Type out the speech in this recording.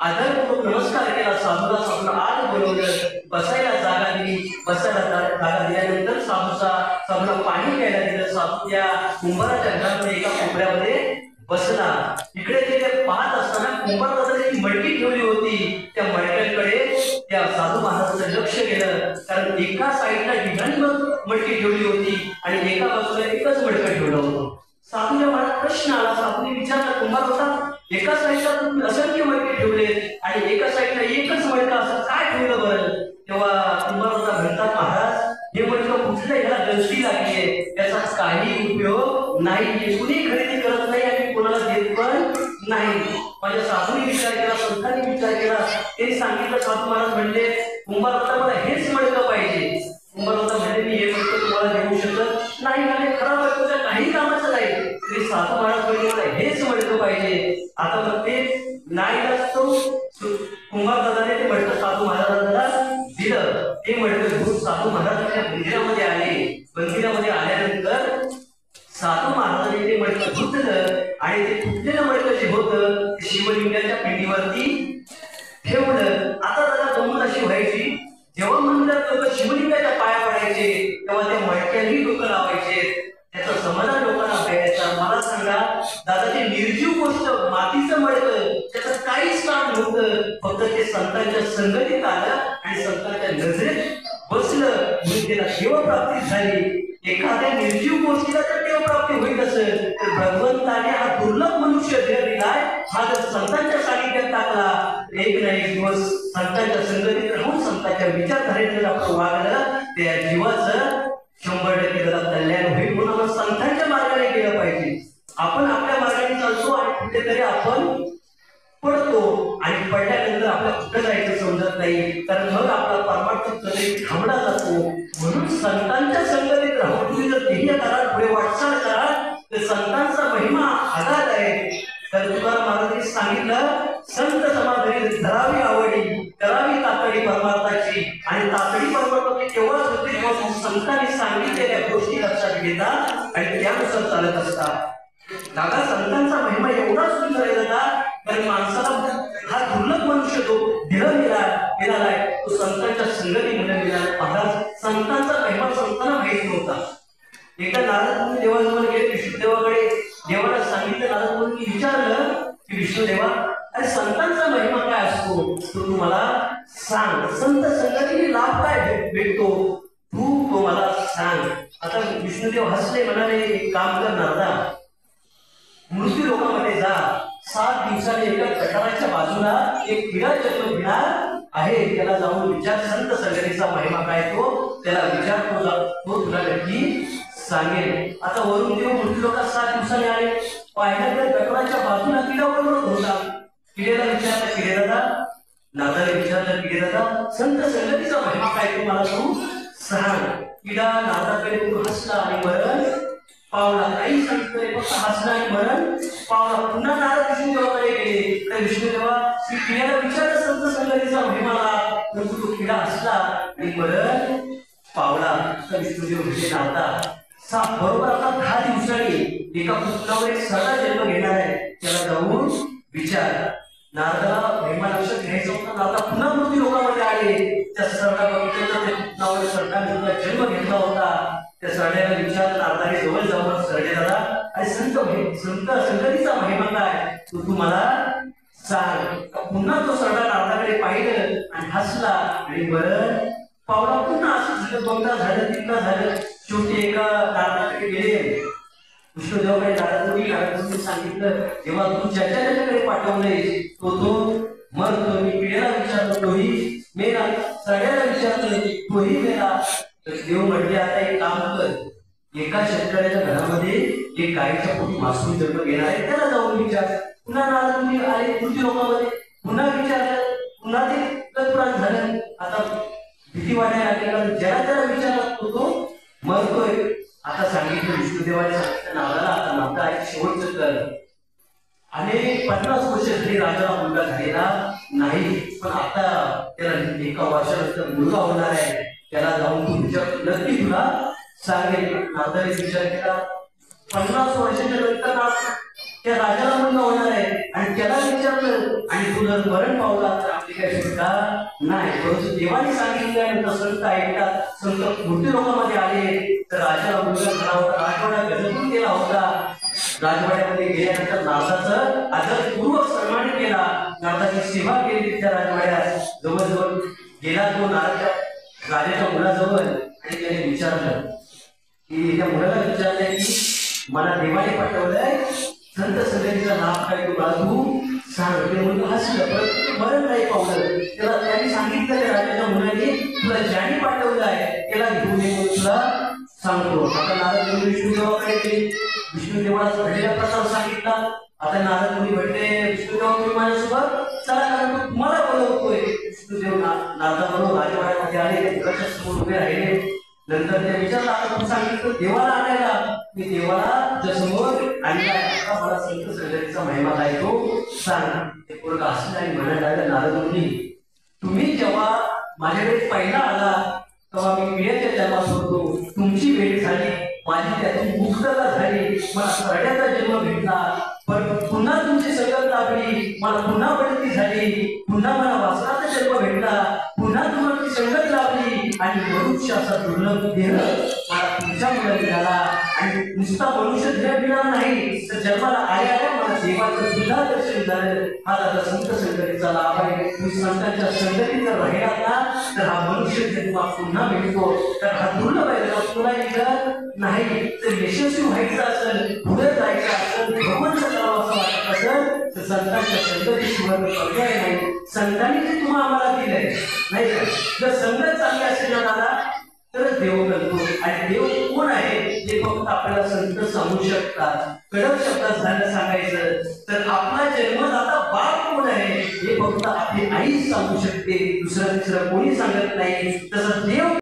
आदरपूर्वक नमस्कार केला साधूला. साधूला आत बोलवलं, बसायला जागा दिली. बसायला जागा दिल्यानंतर साधूला पाणी प्यायला दिलं. साधू त्या कुंभाराच्या घरामध्ये एका कोपऱ्यामध्ये बसला. इकडे ते पाहत असताना कुंभाराने एक मडकी ठेवली होती. त्या मडक्याकडे त्या साधू महाराजांचं लक्ष गेलं, कारण एका साईडला डिझाईन मडकी ठेवली होती आणि एका बाजूला एकच मडकं ठेवलं होतं. साधूच्या मनात प्रश्न आला. साधूने विचारला, कुंभार होता, एका साईडला तुम्ही असंख्य मडके ठेवले आणि एका साईडला एकच मडका, असं काय ठेवलं बरं? तेव्हा कुंभार होता म्हणतात, महाराज हे मडकं कुठलं, ह्याला गलती लागलीये, त्याचा काही उपयोग नाही, कुणी खरेदी करत नाही आणि कोणाला देत पण नाही. माझ्या साधूने विचार केला, संतांनी विचार केला. त्यांनी सांगितलं, साधू महाराज म्हणले, कुंभार होता मला हेच मडकं पाहिजे. कुंभार होता म्हणजे मी हे मडकं तुम्हाला देऊ शकत नाही, म्हणजे खराब आहे, तुझ्या काही कामाचं नाही. तरी साधू महाराज म्हणजे मला हेच मडकं पाहिजे. आता मग ते नाही असतो कुंभार दादाने ते मडकं साधू महाराजांना दिलं. ते मडकं घेऊन साधू महाराजांच्या मंदिरामध्ये आले. मंदिरामध्ये आल्यानंतर साधू महाराजांनी ते मडकं धुतलं आणि ते धुतलेलं मडकं जे होतं ते शिवलिंगाच्या पिंडीवरती ठेवलं. आता त्याला गंमत अशी व्हायची, जेव्हा मंदिरात लोक शिवलिंगाच्या पाया पडायचे तेव्हा त्या मडक्याही लोक लावायचे. त्याचा समाधान लोकांना व्हायचा. मला सांगा दादा, ते निर्जीव गोष्ट मातीचं मडकं त्याचं काहीच काम नव्हतं, फक्त ते संतांच्या संगतीत आलं आणि संतांच्या नजरेत बसलं म्हणून त्याला देवप्राप्ती झाली. एखाद्या निर्जीव गोष्टीला जर देवप्राप्ती होईल असेल तर भगवंताने हा दुर्लभ मनुष्य देह दिलाय, हा जर संतांच्या सानिध्यात टाकला, एक ना एक दिवस संतांच्या संगतीत राहून संतांच्या विचारधारेत जर आपण वागलं, त्या जीवाचं 100% त्याला कल्याण होईल. म्हणून आपण संतांच्या मार्गाने गेलं पाहिजे. आपण आपल्या मार्गाने चालतो आणि कुठेतरी आपण पडतो आणि पडल्यानंतर आपल्याला कुठं जायचं समजत नाही, कारण मग आपला परमार्थ कधी थांबला जातो. म्हणून संतांच्या संगतीत राहून तुम्ही जर ध्येय कराल, पुढे वाटचाल कराल, तर संतांचा महिमा अगाध आहे. तर तुकाराम महाराजांनी सांगितलं, संत समाधी धरावी आवडी, करावी तातडी परमार्थाची. आणि तातडी परमार्थाची तेव्हाच होते जेव्हा संतांनी सांगितलेल्या गोष्टी लक्षात घेतात आणि त्यानुसार चालत असतात. दादा, संतांचा महिमा एवढा सुंदर आहे दादा, कारण माणसाला हा दुर्लभ मनुष्य जो देह मिळालाय तो संतांच्या संगतीमध्ये मिळाला. महाराज, संतांचा महिमा संतांना माहित नव्हता. एकदा नारद मुनी देवाजवळ गेले, विष्णुदेवाकडे. देवाला सांगितलं, नारद मुनी विचारलं की विष्णुदेवा, अरे संतांचा महिमा काय असतो, तू मला सांग. संत संगतीने लाभ काय भेटतो, तू मला सांग. आता विष्णुदेव हसले, म्हणाले, एक काम कर नारदा, मृत्यू लोकांमध्ये जा. 7 दिवसांनी एका कटाराच्या बाजूला एक किडा जन्म घेणार आहे, त्याला जाऊन विचार, संत संगतीचा महिमा काय तो त्याला विचार, तो तुला नक्की सांगेल. आता वरून देव मृत्यू लोकात 7 दिवसांनी आले. पाहिलं तर कटाराच्या बाजूला किडा बरोबर होता. किडेला विचारलं, किडे दादा, नादाने विचारलं, किडे दादा, संत संगतीचा महिमा काय तो मला तू सांग. किडा नादाकडे हसला आणि मरण पावला. काही सांगितलंय, फक्त हसला आणि मरण पावला. पुन्हा नारद विष्णुदेवाकडे गेले. तर विष्णुदेवा श्री किड्याला विचारलं संत संगतीचा महिमाला, परंतु तो किडा हसला आणि मरण पावला. तर विष्णुदेव म्हणजे नारदा, बरोबर आता 10 दिवसांनी एका पुत्रावर एक सरळा जन्म घेणार आहे, त्याला जाऊन विचार. नारदाला महिमा लक्षात घ्यायचा होता. नारदा पुन्हा मृत्यू लोकांमध्ये आले. त्या सरळा बघितलं, त्या पुत्रावर सरळा जन्म घेतला होता. त्या सरड्याला विचारलं, नारदाने जवळ जाऊन, सरडे दादा, आणि संत संगतीचा महिमा काय तू मला सांग. पुन्हा तो सरडा नारदाकडे पाहिलं आणि हसला आणि मरण पावला. पुन्हा असं झालं, 2दा झालं, 3दा झालं. शेवटी एका नारदाकडे गेले. विष्णुदेवाकडे नारदांनी सांगितलं, जेव्हा तू ज्याच्याकडे पाठवलंय तो मरतो. मी पिढ्याला विचारलं, तोही मेला. सगळ्याला विचारलं, तोही मेला. तर देव म्हटले, आता एक काम कर, एका शेतकऱ्याच्या घरामध्ये एक गायीच्या पोटी मासून जन्म घेणार आहे, त्याला जाऊन विचार. पुन्हा नारद मुनी आले मृत्यू लोकांमध्ये, पुन्हा विचारलं, पुन्हा ते तत्पुरात झालं. आता भीती वाटायला लागली, ज्याला विचारला तो मरतोय. आता सांगितलं विष्णुदेवाने सांगितलं नारदाला, आता नारदा आहे शेवटचं कर. अनेक 50 वर्ष तरी राजाला मुलगा झालेला नाही, पण आता त्याला एका वर्षानंतर मुलगा होणार आहे, त्याला जाऊन तू विचार, नक्की तुला सांगेल. नारदाने विचार केला. 50 वर्षाच्या नंतर त्या राजाला मुलगा होणार आहे आणि त्याला विचारलं आणि तू जर मरण पावला तर आपली काही सुटका नाही. परंतु देवाने सांगितल्यानंतर संत ऐकतात. संत मोठे लोकांमध्ये आले तर राजाला मुलगा झाला होता. राजवाडा गजबून केला होता. राजवाड्यामध्ये गेल्यानंतर नारदाचं आदरपूर्वक सन्मान केला. नारदाची सेवा केली त्या राजवाड्यात. जवळजवळ गेला तो नारद राजाच्या मुलाजवळ आणि त्याने विचारलं की त्या मुलाला विचारलंय की मला देवाने पाठवलंय संत संगतीचा लाभ काय तुला तू सांग. ते म्हणून हसलं पण मरण नाही पावलं. त्याला त्यांनी सांगितलं त्या राजाच्या मुलाने तुला ज्याने पाठवलं आहे त्याला घेऊन ये म्हणून तुला सांगतो. आता नारद मुनी विष्णुदेवाकडे गेले. विष्णुदेवाला घडलेला प्रकार सांगितला. आता नारद मुनी भेटले विष्णुदेवा तुम्ही माझ्यासोबत चला कारण तो तुम्हाला बोलवतोय. विष्णुदेव नारदाबरोबर राजवाड्यामध्ये आले. मुलाच्या समोर उभे राहिले. नंतर ते विचारलं आता तू सांगितलं देवाला आणायला. मी देवाला समोर आणला मला संत संगतीचा महिमा काय तो सांग. ते पोरगा हसलं आणि म्हणायला लागलं नारद मुनी तुम्ही जेव्हा माझ्याकडे पहिला आला तेव्हा मी पिढ्याच्या जन्मात होतो. तुमची भेट झाली. माझी त्यातून मुक्तता झाली. मला सरड्याचा जन्म भेटला. पण पुन्हा तुमची संगत लाभली. मला पुन्हा बढती झाली. पुन्हा मला वासनाचा जन्म भेटला. पुन्हा तुम्हाला संगत लाभली आणि मनुष्य असा दुर्लभ देह मला तुमच्यामुळे मिळाला. आणि नुसता मनुष्य देह मिळाला नाही तर जन्माला आल्या मला देवाचं सुद्धा दर्शन झालं. हा दादा संत संगतीचा लाभ आहे. तुम्ही संतांच्या संगतीत जर राहिलात ना तर हा मनुष्य जन्म पुन्हा मिळतो. तर हा दुर्लभ आहे. तुला मिळत नाही. तर यशस्वी व्हायचं असेल पुढे जायचं असेल भगवंत करावं असं वाटत असेल तर संतांच्या संगतीशिवाय पर्याय नाही. संतांनी जे तुम्हाला आम्हाला दिलंय नाही का. जर संगत चांगली असेल ना दादा तरच देव करतो. आणि देव कोण आहे हे फक्त आपल्याला संत सांगू शकतात. कडक शब्दात झालं सांगायचं तर आपला जन्मदाता बाप कोण आहे हे फक्त आपली आई सांगू शकते. दुसरं तिसरं कोणी सांगत नाही. तसं देव